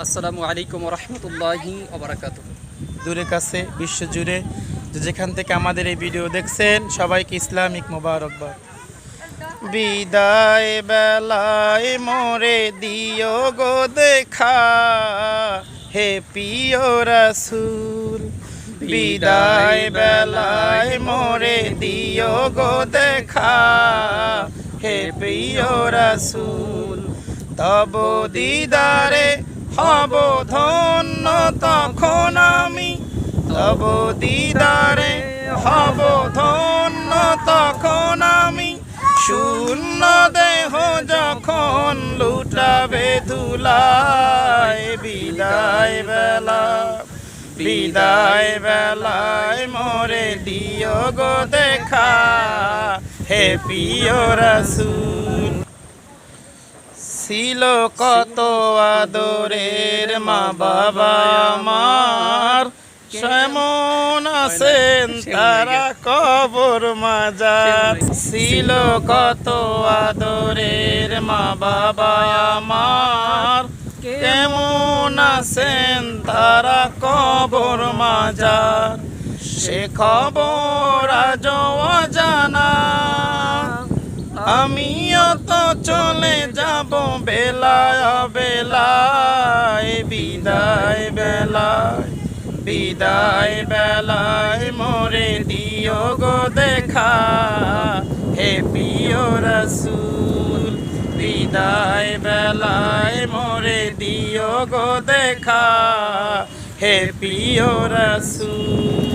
আসসালামু আলাইকুম রহমতুল্লাহি ওবারাকাতুহু। দূরে কাছে বিশ্ব জুড়ে যেখান থেকে আমাদের এই ভিডিও দেখছেন সবাইকে ইসলামিক মোবারকবাদ। বিদায় বেলায় মোরে দিও গো দেখা, হে প্রিয় রাসূল। বিদায় বেলায় মোরে দিও গো দেখা, হে প্রিয় রাসূল। তব দিদারে হব ধন্য তখন আমি, তব দিদারে হব ধন্য তখন আমি। শূন্য দেহ যখন লুটাবে ধুলায়, বিদায় বেলা বিদায় বেলায় মোরে দিও গো দেখা, হে প্রিয় রাসূল। ছিল কত আদরের মা বাবা আমার, কেমন আছেন তারা কবর মাজার। ছিল কত আদরের মা বাবা আমার, কেমন আছেন তারা কবর মাজার। সে খবর আজ অজানা, আমিও তো চলে যাব বেলায় বেলায়। বিদায় বেলায় বিদায় বেলায় মোরে দিও গো দেখা, হে প্রিয় রাসূল। বিদায় বেলায় মোরে দিও গো দেখা, হে প্রিয় রাসূল।